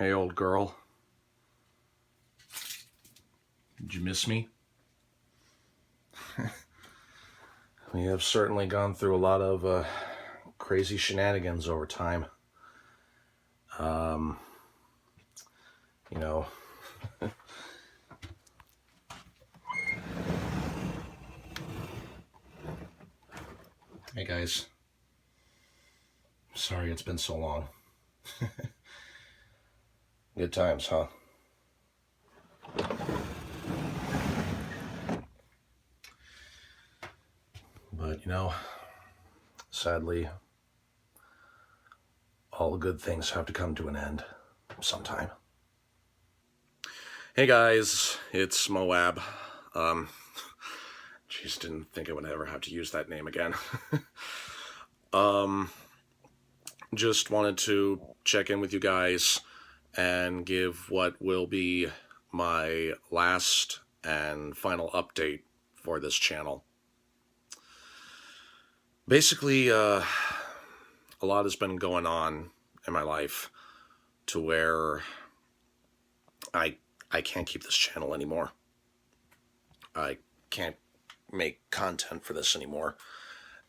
Hey, old girl. Did you miss me? We have certainly gone through a lot of crazy shenanigans over time. You know, hey guys. Sorry it's been so long. Good times, huh? But, sadly, all good things have to come to an end sometime. Hey guys, it's MOAB. Jeez, didn't think I would ever have to use that name again. Just wanted to check in with you guys and give what will be my last and final update for this channel. Basically, a lot has been going on in my life to where I can't keep this channel anymore. I can't make content for this anymore.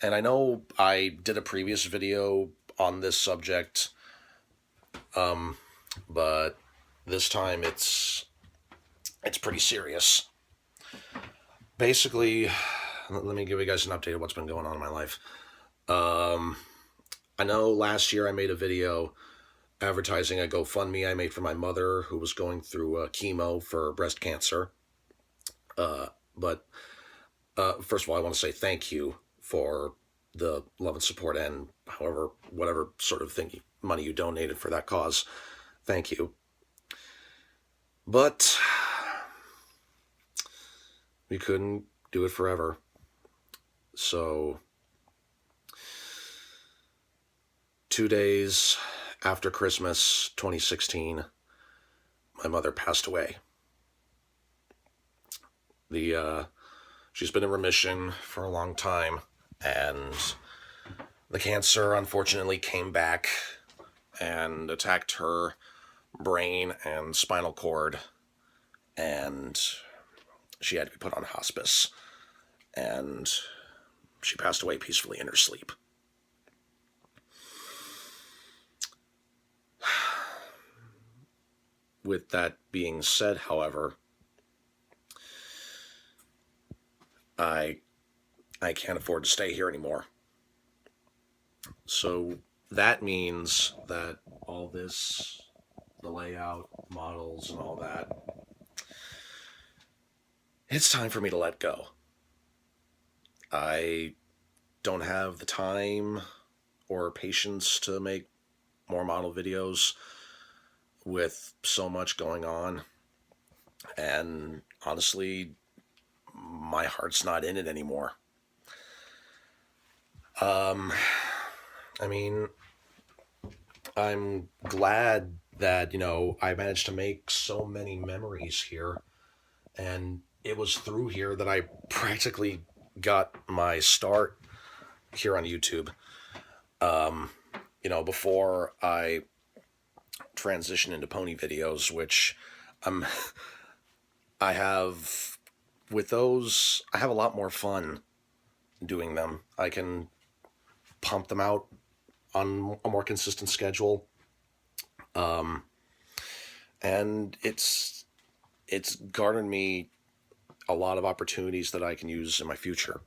And I know I did a previous video on this subject, but this time it's pretty serious. Basically, let me give you guys an update of what's been going on in my life. I know last year I made a video advertising a GoFundMe I made for my mother who was going through chemo for breast cancer. But first of all, I want to say thank you for the love and support and whatever sort of money you donated for that cause. Thank you. But we couldn't do it forever. So 2 days after Christmas 2016, my mother passed away. She's been in remission for a long time, and the cancer unfortunately came back and attacked her brain and spinal cord, and she had to be put on hospice, and she passed away peacefully in her sleep. With that being said, however, I can't afford to stay here anymore. So that means that all this, the layout, models, and all that, it's time for me to let go. I don't have the time or patience to make more model videos with so much going on, and honestly, my heart's not in it anymore. I mean, I'm glad that, I managed to make so many memories here, and it was through here that I practically got my start here on YouTube. Before I transition into pony videos, which I have a lot more fun doing them. I can pump them out on a more consistent schedule. And it's garnered me a lot of opportunities that I can use in my future.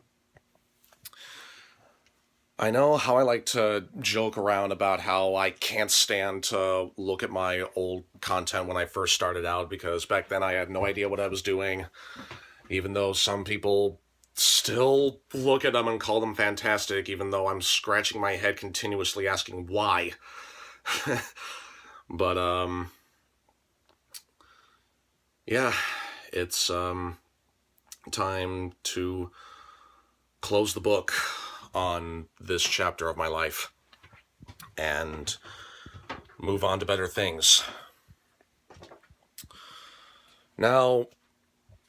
I know how I like to joke around about how I can't stand to look at my old content when I first started out, because back then I had no idea what I was doing, even though some people still look at them and call them fantastic, even though I'm scratching my head continuously asking why. But, yeah, it's time to close the book on this chapter of my life and move on to better things. Now,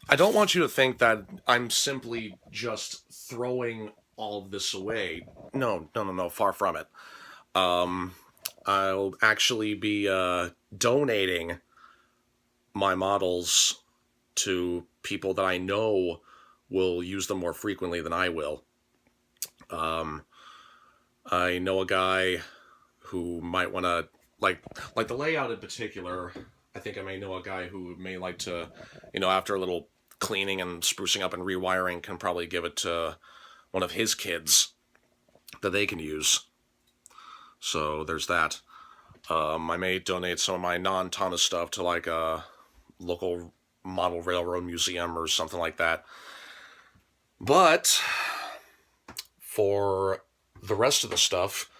I don't want you to think that I'm simply just throwing all of this away. No, far from it. I'll actually be donating my models to people that I know will use them more frequently than I will. I know a guy who might want to, like the layout in particular. I think I may know a guy who may like to, after a little cleaning and sprucing up and rewiring, can probably give it to one of his kids that they can use. So there's that. I may donate some of my non-Thomas stuff to like a local model railroad museum or something like that. But for the rest of the stuff,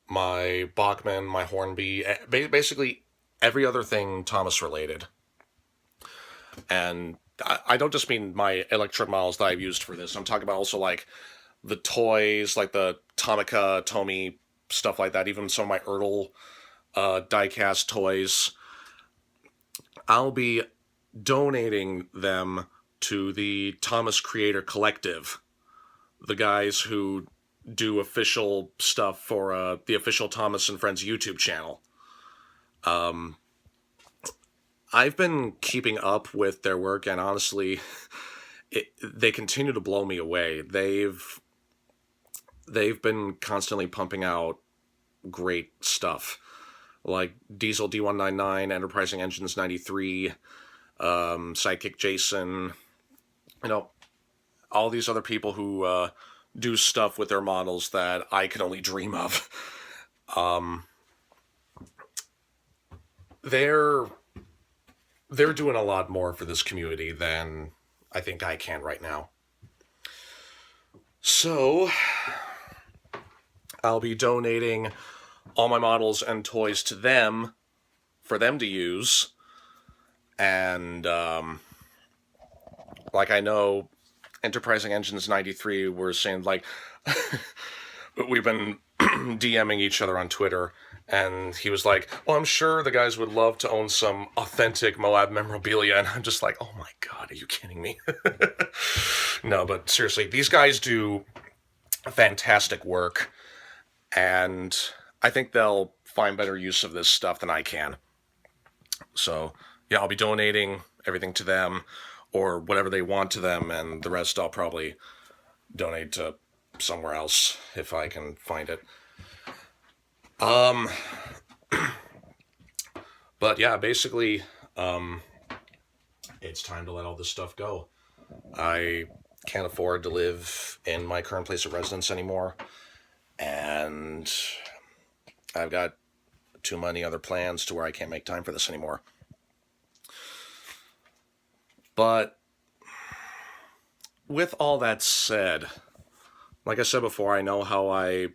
my Bachmann, my Hornby, basically every other thing Thomas related. And I don't just mean my electric models that I've used for this. I'm talking about also like the toys, like the Tomica, Tomy, stuff like that. Even some of my Ertl diecast toys. I'll be donating them to the Thomas Creator Collective, the guys who do official stuff for the official Thomas and Friends YouTube channel. I've been keeping up with their work, and honestly, they continue to blow me away. They've been constantly pumping out great stuff, like Diesel D199, Enterprising Engines 93, Sidekick Jason, all these other people who do stuff with their models that I can only dream of. They're doing a lot more for this community than I think I can right now. So I'll be donating all my models and toys to them for them to use. And like I know Enterprising Engines 93 were saying, like, we've been DMing each other on Twitter, and he was like, well, I'm sure the guys would love to own some authentic MOAB memorabilia, and I'm just like, oh my god, are you kidding me? No, but seriously, these guys do fantastic work, and I think they'll find better use of this stuff than I can. So, yeah, I'll be donating everything to them, or whatever they want to them, and the rest I'll probably donate to somewhere else if I can find it. But yeah, basically, it's time to let all this stuff go. I can't afford to live in my current place of residence anymore, and I've got too many other plans to where I can't make time for this anymore. But with all that said, like I said before, I know how I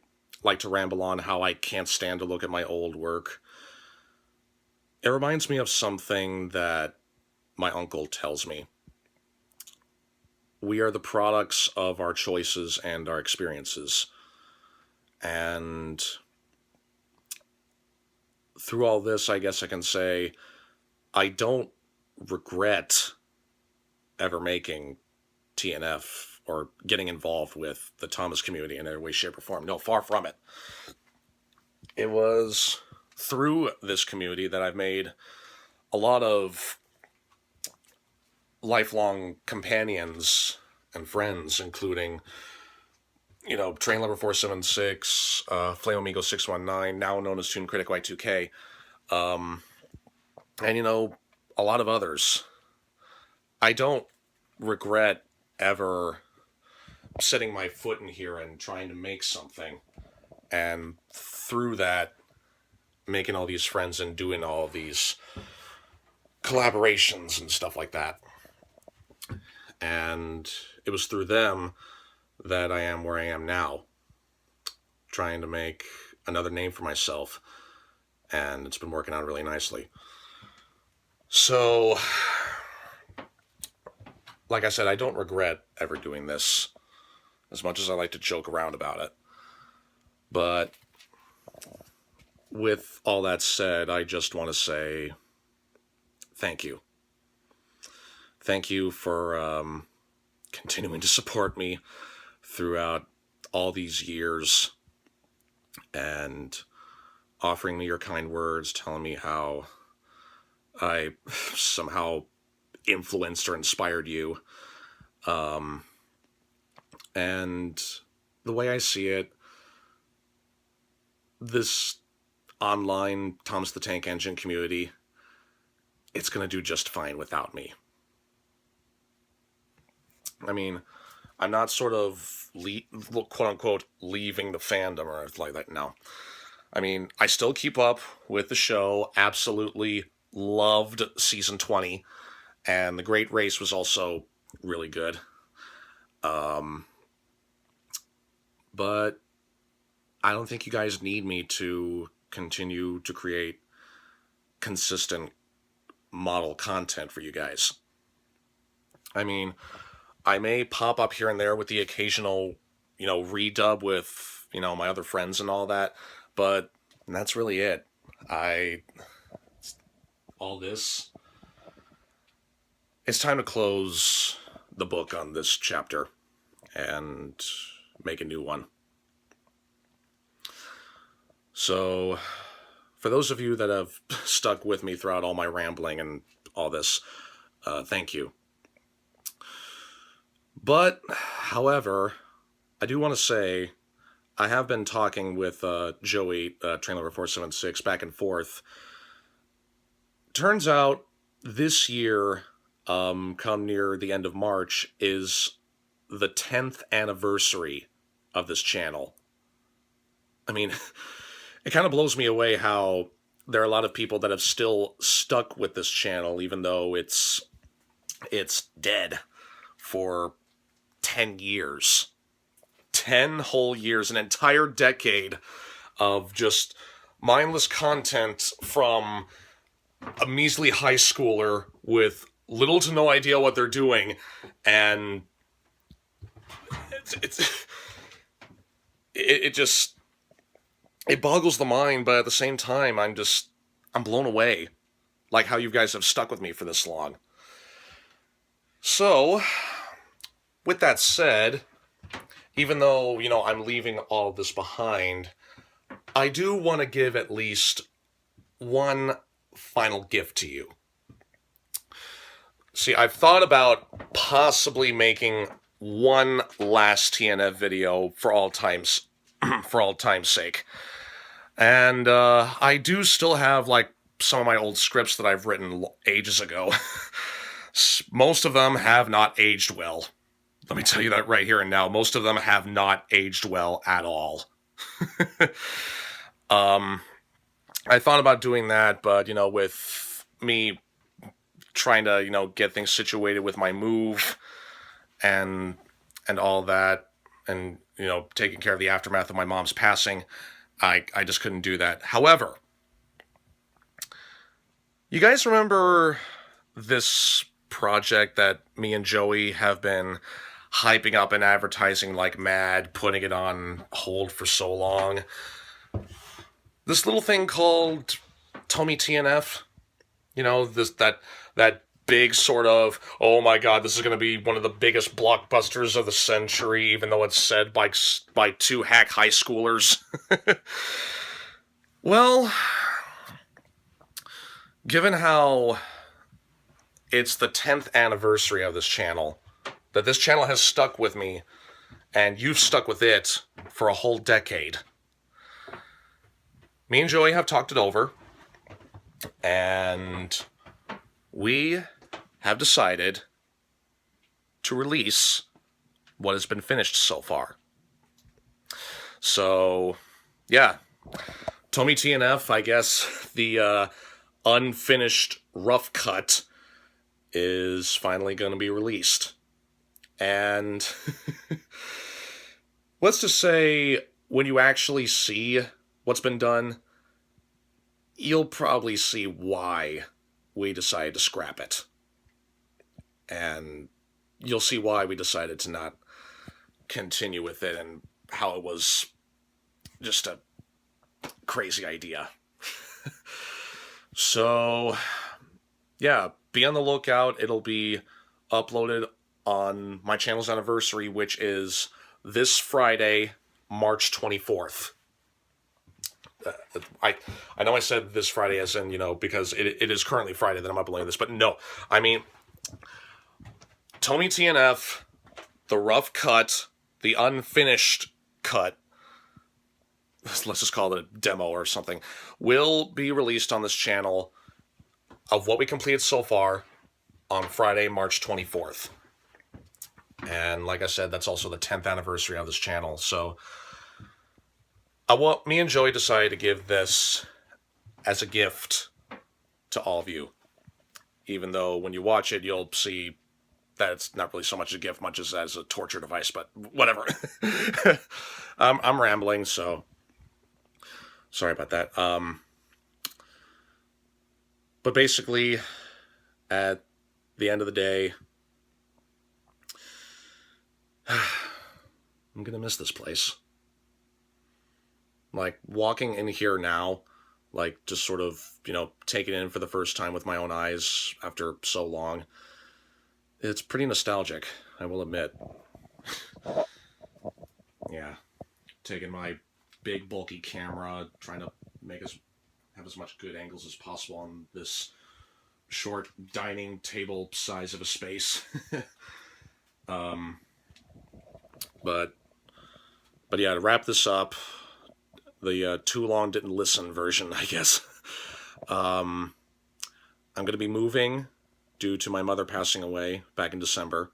like to ramble on how I can't stand to look at my old work. It reminds me of something that my uncle tells me. We are the products of our choices and our experiences. And through all this, I guess I can say I don't regret ever making TNF or getting involved with the Thomas community in any way, shape, or form. No, far from it. It was through this community that I've made a lot of lifelong companions and friends, including, Train Lover 476, Flame Amigo 619, now known as Toon Critic Y2K, and, a lot of others. I don't regret ever setting my foot in here and trying to make something, and through that making all these friends and doing all these collaborations and stuff like that. And it was through them that I am where I am now, trying to make another name for myself, and it's been working out really nicely. So, like I said, I don't regret ever doing this, as much as I like to joke around about it. But with all that said, I just want to say thank you. Thank you for continuing to support me throughout all these years. And offering me your kind words, telling me how I somehow influenced or inspired you. And the way I see it, this online Thomas the Tank Engine community, it's going to do just fine without me. I mean, I'm not sort of, quote-unquote, leaving the fandom or anything like that, no. I mean, I still keep up with the show, absolutely loved Season 20, and The Great Race was also really good. But I don't think you guys need me to continue to create consistent model content for you guys. I mean, I may pop up here and there with the occasional, redub with, my other friends and all that, but that's really it. All this, it's time to close the book on this chapter and make a new one. So, for those of you that have stuck with me throughout all my rambling and all this, thank you. But, however, I do want to say, I have been talking with Joey, Train Lover 476, back and forth. Turns out, this year, come near the end of March, is the 10th anniversary of this channel. I mean, it kind of blows me away how there are a lot of people that have still stuck with this channel, even though it's dead for 10 years. 10 whole years, an entire decade of just mindless content from a measly high schooler with little to no idea what they're doing, and it boggles the mind, but at the same time, I'm blown away, like how you guys have stuck with me for this long. So, with that said, even though, I'm leaving all this behind, I do want to give at least one final gift to you. See, I've thought about possibly making one last TNF video for all time's sake. And I do still have, some of my old scripts that I've written ages ago. Most of them have not aged well. Let me tell you that right here and now. Most of them have not aged well at all. I thought about doing that, but, with me trying to, get things situated with my move and all that, and, taking care of the aftermath of my mom's passing, I just couldn't do that. However, you guys remember this project that me and Joey have been hyping up and advertising like mad, putting it on hold for so long? This little thing called Tommy TNF, that big sort of, oh my god, this is going to be one of the biggest blockbusters of the century, even though it's said by two hack high schoolers. Well, given how it's the 10th anniversary of this channel, that this channel has stuck with me, and you've stuck with it for a whole decade, me and Joey have talked it over, and we have decided to release what has been finished so far. So, yeah, Tommy TNF, I guess the unfinished rough cut is finally going to be released. And let's just say, when you actually see what's been done, you'll probably see why we decided to scrap it. And you'll see why we decided to not continue with it, and how it was just a crazy idea. So, yeah, be on the lookout. It'll be uploaded on my channel's anniversary, which is this Friday, March 24th. I know I said this Friday as in, because it is currently Friday that I'm uploading this, but no. I mean, Tommy TNF, the rough cut, the unfinished cut, let's just call it a demo or something, will be released on this channel of what we completed so far on Friday, March 24th. And like I said, that's also the 10th anniversary of this channel. So me and Joey decided to give this as a gift to all of you. Even though when you watch it, you'll see that it's not really so much a gift, much as a torture device, but whatever. I'm rambling, so sorry about that. But basically, at the end of the day, I'm gonna miss this place. Like, walking in here now, like, just sort of, taking it in for the first time with my own eyes after so long, it's pretty nostalgic, I will admit. Yeah. Taking my big, bulky camera, trying to have as much good angles as possible on this short dining table size of a space. But yeah, to wrap this up, the too long didn't listen version, I guess. I'm going to be moving due to my mother passing away back in December.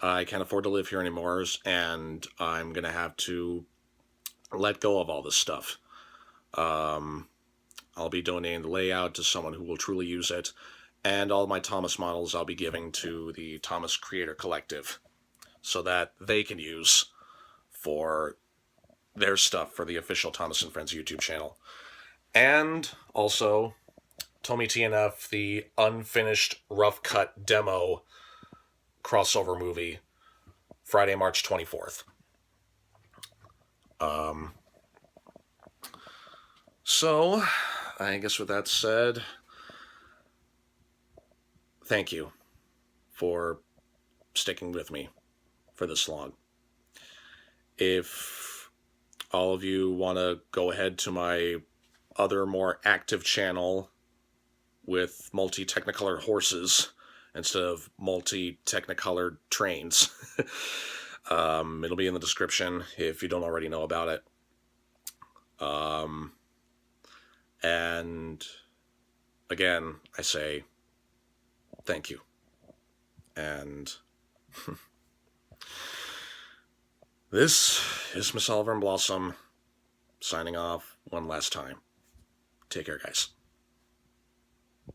I can't afford to live here anymore, and I'm going to have to let go of all this stuff. I'll be donating the layout to someone who will truly use it, and all my Thomas models I'll be giving to the Thomas Creator Collective so that they can use for their stuff for the official Thomas and Friends YouTube channel. And also, Tommy TNF, the unfinished rough cut demo crossover movie, Friday, March 24th. So, I guess with that said, thank you for sticking with me for this long. If all of you want to go ahead to my other more active channel with multi-technicolor horses instead of multi-technicolored trains, it'll be in the description if you don't already know about it. And again, I say thank you. And this is Miss Oliver and Blossom signing off one last time. Take care, guys.